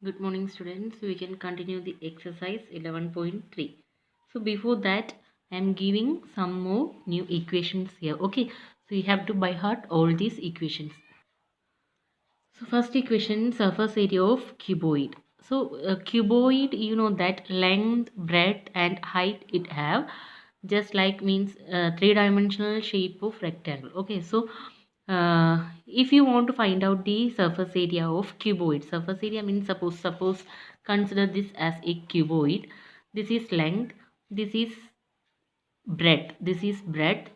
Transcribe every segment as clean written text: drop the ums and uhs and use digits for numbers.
Good morning, students. We can continue the exercise 11.3. So before that, I am giving some more new equations here. Okay, so you have to by heart all these equations. So first equation, surface area of cuboid. So cuboid, you know that length, breadth and height it have, just like means three-dimensional shape of rectangle. Okay, so if you want to find out the surface area of cuboid, surface area means suppose consider this as a cuboid. This is length, this is breadth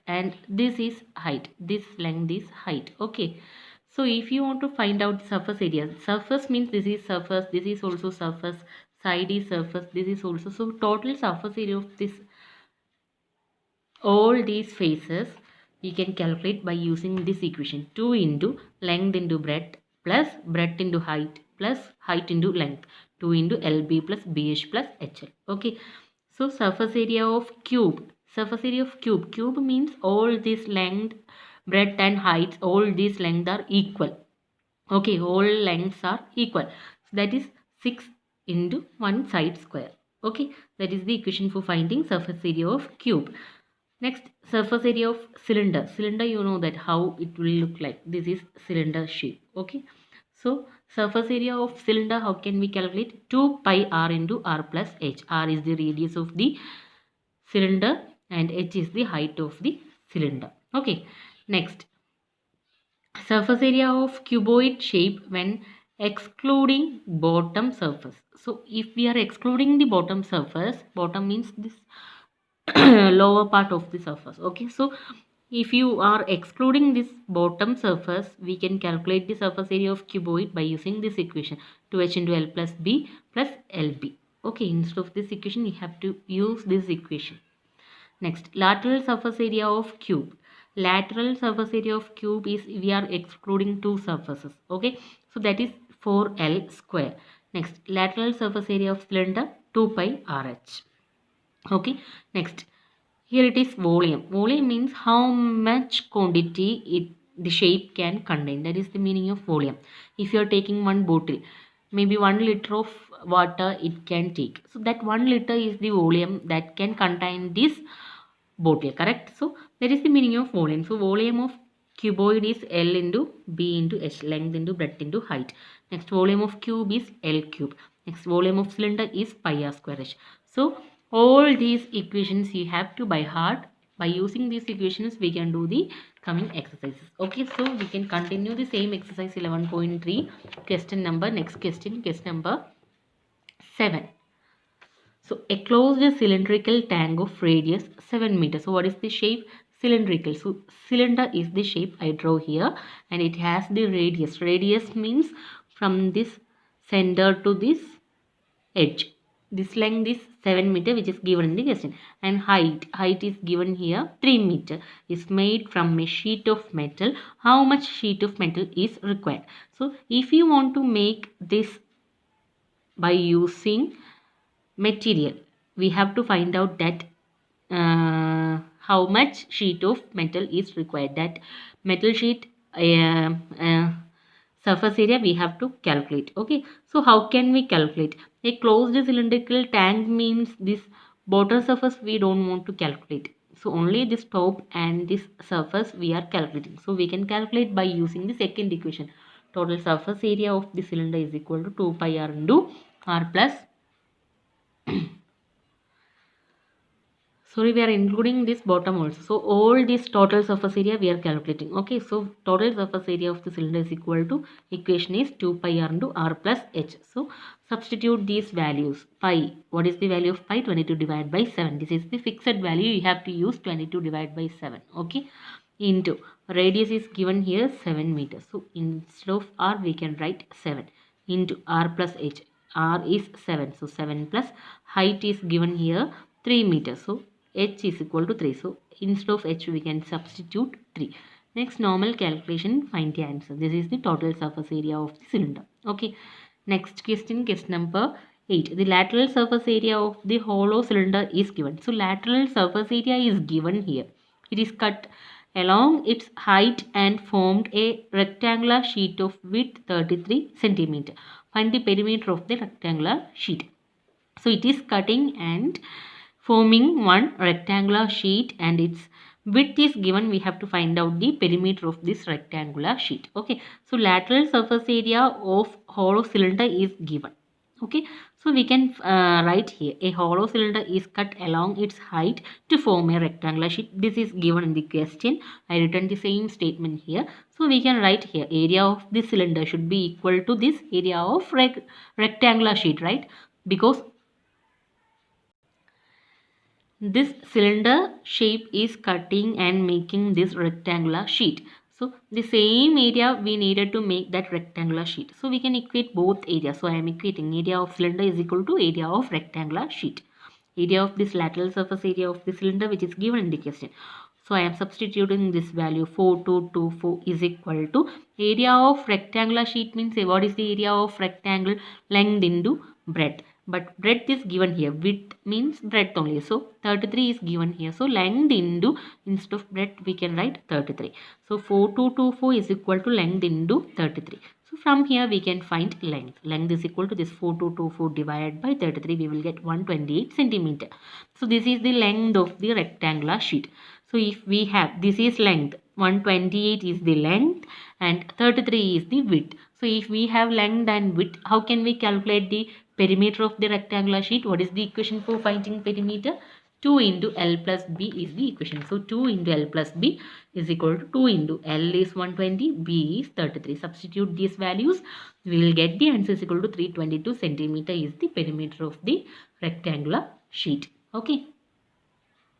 and this is height, this length is height. Okay, so if you want to find out surface area, surface means this is surface, this is also surface, side is surface, this is also, so total surface area of this all these faces we can calculate by using this equation: 2 into length into breadth plus breadth into height plus height into length, 2 into LB plus BH plus HL. Okay, so surface area of cube, cube means all this length, breadth and heights, all these lengths are equal. Okay, all lengths are equal, so that is 6 into one side square. Okay, that is the equation for finding surface area of cube. Next, surface area of cylinder. Cylinder, you know that how it will look like. This is cylinder shape. Okay. So, surface area of cylinder, how can we calculate? 2 pi r into r plus h. R is the radius of the cylinder and h is the height of the cylinder. Okay. Next, surface area of cuboid shape when excluding bottom surface. So, if we are excluding the bottom surface, bottom means this lower part of the surface. Okay, so if you are excluding this bottom surface, we can calculate the surface area of cuboid by using this equation: 2h into L plus B plus LB. Okay, instead of this equation, you have to use this equation. Next, lateral surface area of cube. Lateral surface area of cube is we are excluding two surfaces. Okay, so that is 4L square. Next, lateral surface area of cylinder, 2 pi RH. Okay, next, here it is volume. Volume means how much quantity the shape can contain. That is the meaning of volume. If you are taking one bottle, maybe 1 liter of water it can take. So that 1 liter is the volume that can contain this bottle, correct? So that is the meaning of volume. So volume of cuboid is L into B into H, length into breadth into height. Next, volume of cube is L cube. Next, volume of cylinder is pi r square h. So all these equations you have to by heart. By using these equations, we can do the coming exercises. Okay, so we can continue the same exercise 11.3. Question number, next question number 7. So a closed cylindrical tank of radius 7 meters. So what is the shape? Cylindrical. So cylinder is the shape I draw here, and it has the radius. Radius means from this center to this edge. This length is 7 meter, which is given in the question, and height is given here 3 meter. Is made from a sheet of metal. How much sheet of metal is required? So if you want to make this by using material, we have to find out that how much sheet of metal is required. That metal sheet surface area we have to calculate. Okay, so how can we calculate? A closed cylindrical tank means this bottom surface we don't want to calculate, so only this top and this surface we are calculating. So we can calculate by using the second equation. Total surface area of the cylinder is equal to 2 pi r into r plus sorry, we are including this bottom also. So all this total surface area we are calculating. Okay, so total surface area of the cylinder is equal to, equation is 2 pi r into r plus h. So substitute these values. Pi, what is the value of pi? 22 divided by 7. This is the fixed value, you have to use 22 divided by 7. Okay, into radius is given here 7 meters. So instead of r we can write 7 into r plus h. R is 7, so 7 plus height is given here 3 meters. So h is equal to 3. So instead of h we can substitute 3. Next, normal calculation, find the answer. This is the total surface area of the cylinder. Okay. Next question number 8. The lateral surface area of the hollow cylinder is given. So lateral surface area is given here. It is cut along its height and formed a rectangular sheet of width 33 centimeter. Find the perimeter of the rectangular sheet. So it is cutting and forming one rectangular sheet, and its width is given. We have to find out the perimeter of this rectangular sheet. Okay, so lateral surface area of hollow cylinder is given. Okay, so we can write here a hollow cylinder is cut along its height to form a rectangular sheet. This is given in the question. I written the same statement here. So we can write here area of this cylinder should be equal to this area of rectangular sheet, right? Because this cylinder shape is cutting and making this rectangular sheet. So the same area we needed to make that rectangular sheet. So we can equate both areas. So I am equating area of cylinder is equal to area of rectangular sheet. Area of this lateral surface area of the cylinder which is given in the question. So I am substituting this value 4224 is equal to area of rectangular sheet means what is the area of rectangle? Length into breadth. But breadth is given here. Width means breadth only. So 33 is given here. So length into, instead of breadth we can write 33. So 4224 is equal to length into 33. So from here we can find length. Length is equal to this 4224 divided by 33. We will get 128 centimeter. So this is the length of the rectangular sheet. So if we have, this is length, 128 is the length and 33 is the width. So if we have length and width, how can we calculate the perimeter of the rectangular sheet? What is the equation for finding perimeter? 2 into L plus B is the equation. So 2 into L plus B is equal to 2 into L is 120, B is 33. Substitute these values, we will get the answer is equal to 322 centimeter is the perimeter of the rectangular sheet. Okay.